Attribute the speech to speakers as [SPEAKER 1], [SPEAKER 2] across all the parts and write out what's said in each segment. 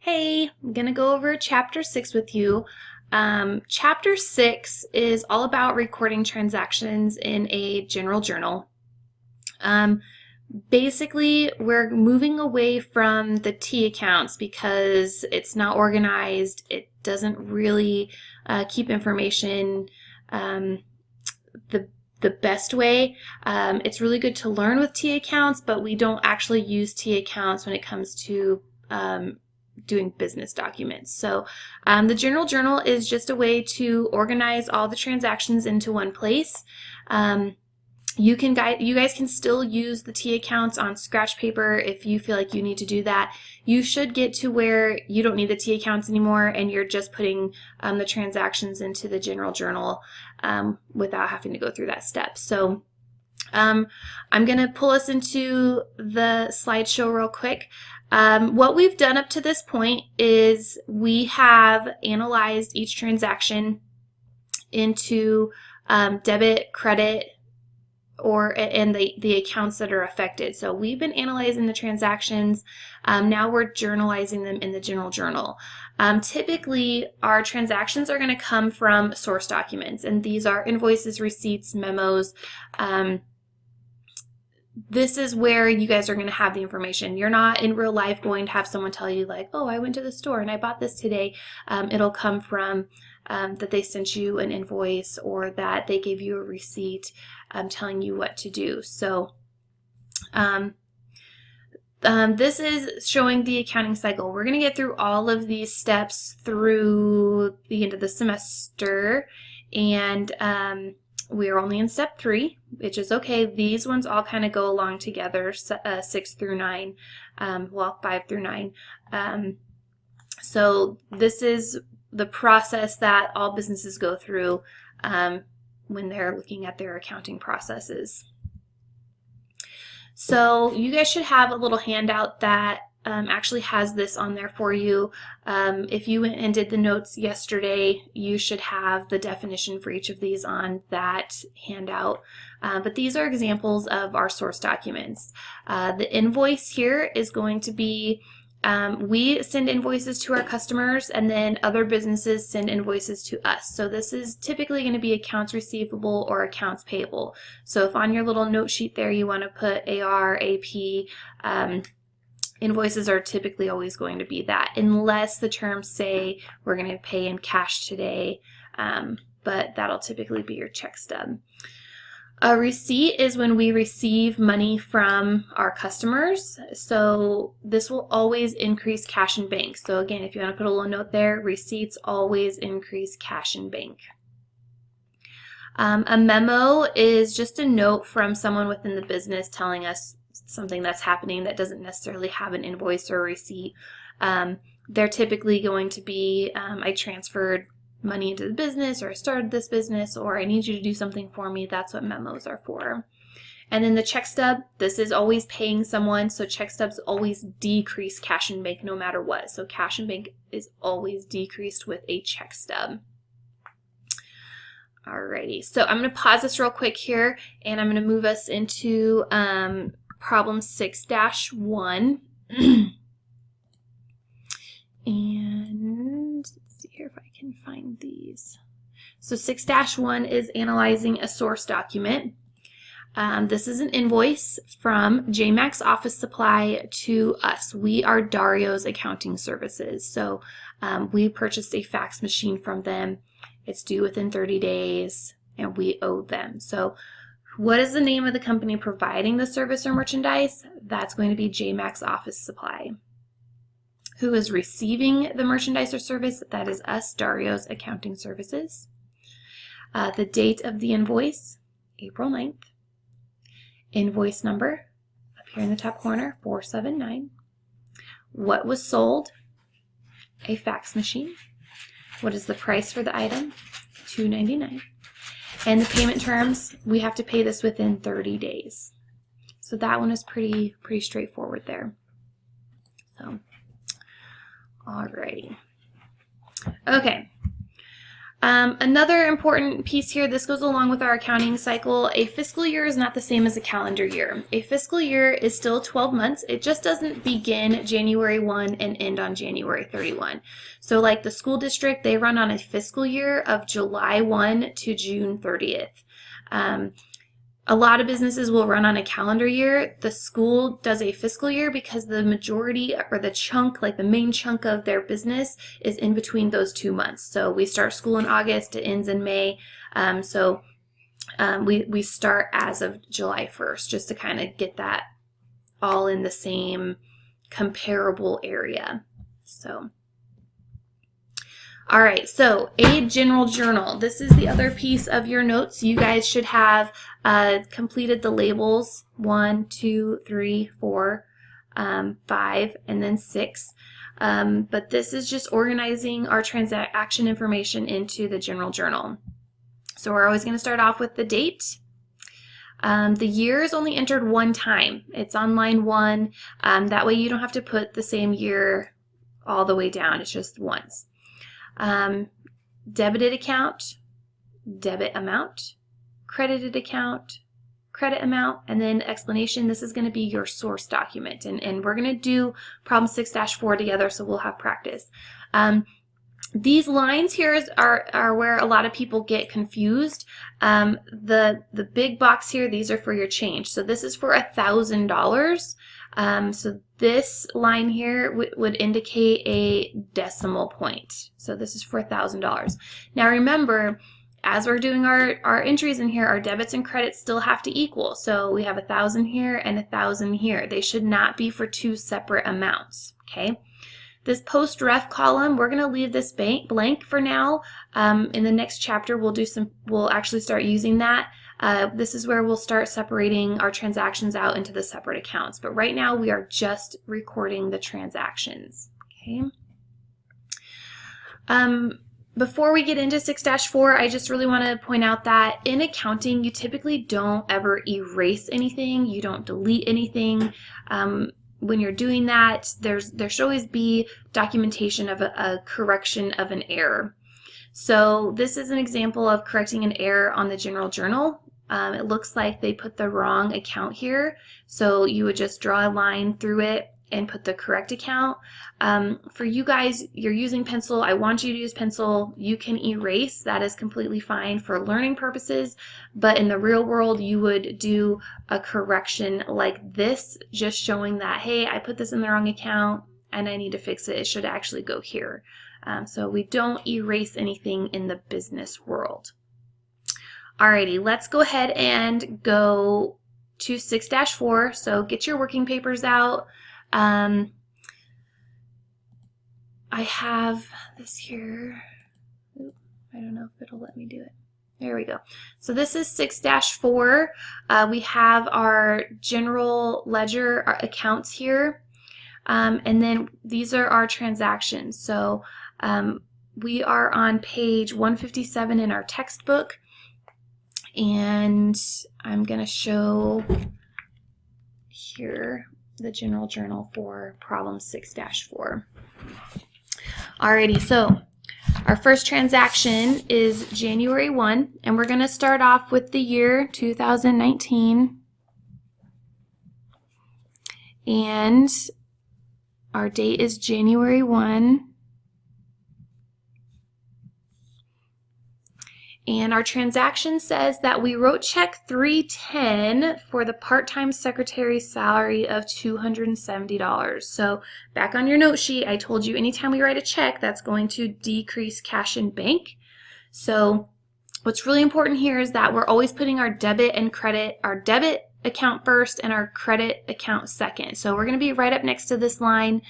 [SPEAKER 1] Hey, I'm going to go over Chapter 6 with you. Chapter 6 is all about recording transactions in a general journal. Basically, we're moving away from the T accounts because it's not organized. It doesn't really keep information the best way. It's really good to learn with T accounts, but we don't actually use T accounts when it comes to doing business documents. So the general journal is just a way to organize all the transactions into one place. You guys can still use the T accounts on scratch paper if you feel like you need to do that. You should get to where you don't need the T accounts anymore and you're just putting the transactions into the general journal without having to go through that step. So I'm going to pull us into the slideshow real quick. What we've done up to this point is we have analyzed each transaction into debit, credit, and the accounts that are affected. So we've been analyzing the transactions. Now we're journalizing them in the general journal. Typically, our transactions are going to come from source documents, and these are invoices, receipts, memos. This is where you guys are going to have the information. You're not in real life going to have someone tell you like, oh, I went to the store and I bought this today. It'll come from that they sent you an invoice or that they gave you a receipt telling you what to do. So this is showing the accounting cycle. We're going to get through all of these steps through the end of the semester, and we are only in step 3, which is okay. These ones all kind of go along together, 6 through 9, 5 through 9. So this is the process that all businesses go through when they're looking at their accounting processes. So you guys should have a little handout that actually has this on there for you. If you went and did the notes yesterday, you should have the definition for each of these on that handout. But these are examples of our source documents. The invoice here is going to be, we send invoices to our customers and then other businesses send invoices to us. So this is typically going to be accounts receivable or accounts payable. So if on your little note sheet there you want to put AR, AP, invoices are typically always going to be that, unless the terms say we're going to pay in cash today, but that'll typically be your check stub. A receipt is when we receive money from our customers, so this will always increase cash in bank. So again, if you want to put a little note there, receipts always increase cash in bank. A memo is just a note from someone within the business telling us something that's happening that doesn't necessarily have an invoice or a receipt. They're typically going to be, I transferred money into the business, or I started this business, or I need you to do something for me. That's what memos are for. And then the check stub, this is always paying someone, so check stubs always decrease cash in bank no matter what. So cash in bank is always decreased with a check stub. Alrighty, so I'm going to pause this real quick here, and I'm going to move us into problem 6-1. And let's see here if I can find these. So 6-1 is analyzing a source document. This is an invoice from JMax Office Supply to us. We are Dario's Accounting Services. So we purchased a fax machine from them. It's due within 30 days, and we owe them. So what is the name of the company providing the service or merchandise? That's going to be JMax Office Supply. Who is receiving the merchandise or service? That is us, Dario's Accounting Services. The date of the invoice, April 9th. Invoice number, up here in the top corner, 479. What was sold? A fax machine. What is the price for the item? $2.99. And the payment terms, we have to pay this within 30 days. So that one is pretty straightforward there. So, alrighty. Okay. Another important piece here, this goes along with our accounting cycle. A fiscal year is not the same as a calendar year. A fiscal year is still 12 months. It just doesn't begin January 1 and end on January 31. So like the school district, they run on a fiscal year of July 1 to June 30th. A lot of businesses will run on a calendar year. The school does a fiscal year because the majority or the chunk, like the main chunk of their business is in between those 2 months. So we start school in August, it ends in May. We start as of July 1st just to kind of get that all in the same comparable area. So. All right, so a general journal. This is the other piece of your notes. You guys should have completed the labels 1, 2, 3, 4, 5, and then 6. But this is just organizing our transaction information into the general journal. So we're always going to start off with the date. The year is only entered one time. It's on line 1. That way you don't have to put the same year all the way down. It's just once. Debited account, debit amount, credited account, credit amount, and then explanation. This is going to be your source document, and we're going to do problem 6-4 together, so we'll have practice. These lines here are where a lot of people get confused. The big box here, these are for your change. So this is for $1,000. So this line here would indicate a decimal point. So this is for $1,000. Now remember, as we're doing our entries in here, our debits and credits still have to equal. So we have 1,000 here and 1,000 here. They should not be for two separate amounts, okay? This post-ref column, we're going to leave this blank for now. In the next chapter, we'll actually start using that. This is where we'll start separating our transactions out into the separate accounts. But right now, we are just recording the transactions. Okay. Before we get into 6-4, I just really want to point out that in accounting, you typically don't ever erase anything. You don't delete anything. When you're doing that, there should always be documentation of a correction of an error. So this is an example of correcting an error on the general journal. It looks like they put the wrong account here. So you would just draw a line through it and put the correct account. For you guys, you're using pencil. I want you to use pencil. You can erase. That is completely fine for learning purposes. But in the real world, you would do a correction like this, just showing that, hey, I put this in the wrong account and I need to fix it. It should actually go here. So we don't erase anything in the business world. Alrighty, let's go ahead and go to 6-4. So get your working papers out. I have this here. Oop, I don't know if it'll let me do it. There we go. So this is 6-4. We have our general ledger accounts here. And then these are our transactions. So we are on page 157 in our textbook. And I'm going to show here the general journal for problem 6-4. Alrighty, so our first transaction is January 1, and we're going to start off with the year 2019. And our date is January 1. And our transaction says that we wrote check 310 for the part-time secretary's salary of $270. So back on your note sheet, I told you anytime we write a check, that's going to decrease cash in bank. So what's really important here is that we're always putting our debit and credit, our debit account first and our credit account second. So we're going to be right up next to this line.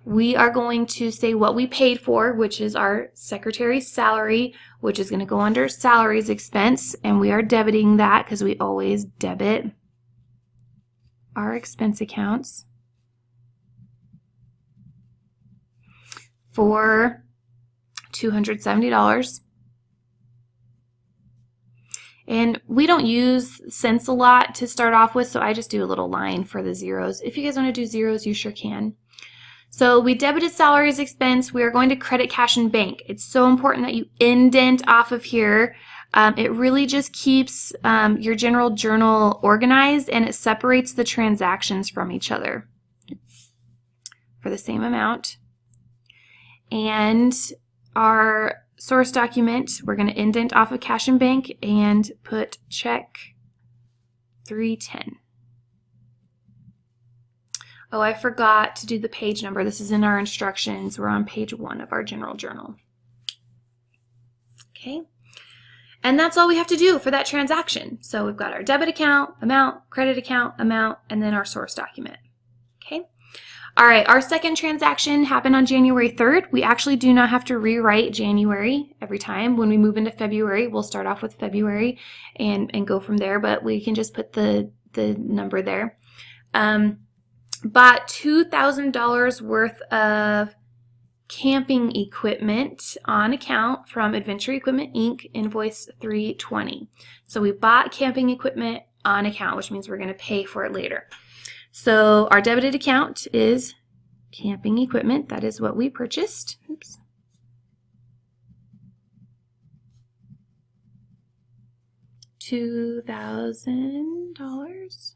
[SPEAKER 1] We are going to say what we paid for, which is our secretary's salary, which is going to go under salaries expense, and we are debiting that because we always debit our expense accounts for $270. And we don't use cents a lot to start off with, so I just do a little line for the zeros. If you guys want to do zeros, you sure can. So we debited salaries expense. We are going to credit cash and bank. It's so important that you indent off of here. It really just keeps your general journal organized, and it separates the transactions from each other for the same amount. And our source document, we're going to indent off of cash and bank and put check 310. Oh, I forgot to do the page number. This is in our instructions. We're on page 1 of our general journal. Okay. And that's all we have to do for that transaction. So we've got our debit account, amount, credit account, amount, and then our source document. Okay. All right, our second transaction happened on January 3rd. We actually do not have to rewrite January every time. When we move into February, we'll start off with February and go from there, but we can just put the number there. Bought $2,000 worth of camping equipment on account from Adventure Equipment Inc., invoice 320. So we bought camping equipment on account, which means we're going to pay for it later. So our debited account is camping equipment. That is what we purchased. Oops. $2,000.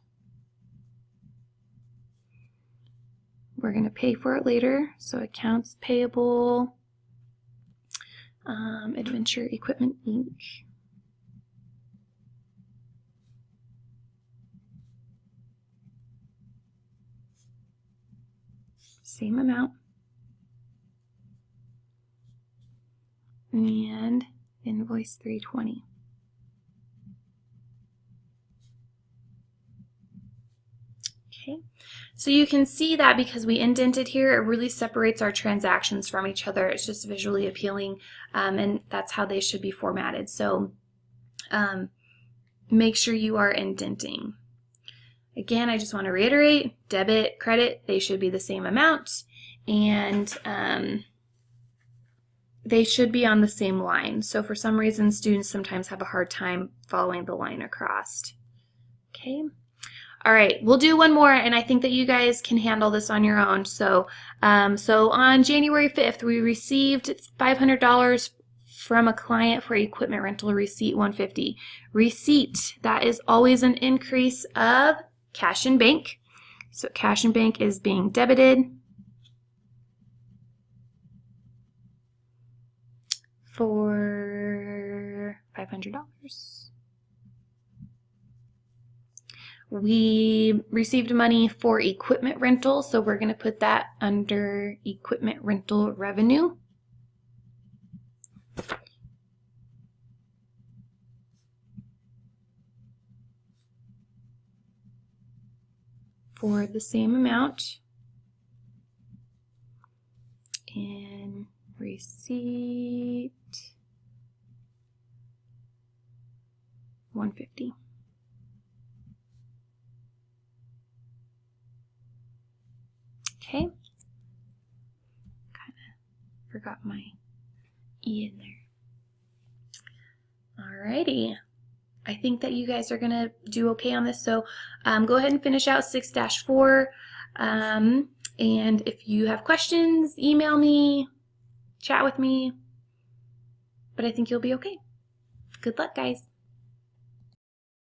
[SPEAKER 1] We're going to pay for it later. So accounts payable, Adventure Equipment Inc. Same amount. And invoice 320. Okay, so you can see that because we indented here, it really separates our transactions from each other. It's just visually appealing, and that's how they should be formatted. So make sure you are indenting. Again, I just want to reiterate, debit, credit, they should be the same amount, and they should be on the same line. So for some reason, students sometimes have a hard time following the line across. Okay. All right, we'll do one more, and I think that you guys can handle this on your own. So, on January 5th, we received $500 from a client for equipment rental, receipt 150. Receipt, that is always an increase of cash and bank. So cash and bank is being debited for $500. We received money for equipment rental, so we're going to put that under equipment rental revenue. For the same amount. And receipt 150. Okay, kind of forgot my E in there. Alrighty, I think that you guys are going to do okay on this, so go ahead and finish out 6-4, and if you have questions, email me, chat with me, but I think you'll be okay. Good luck, guys.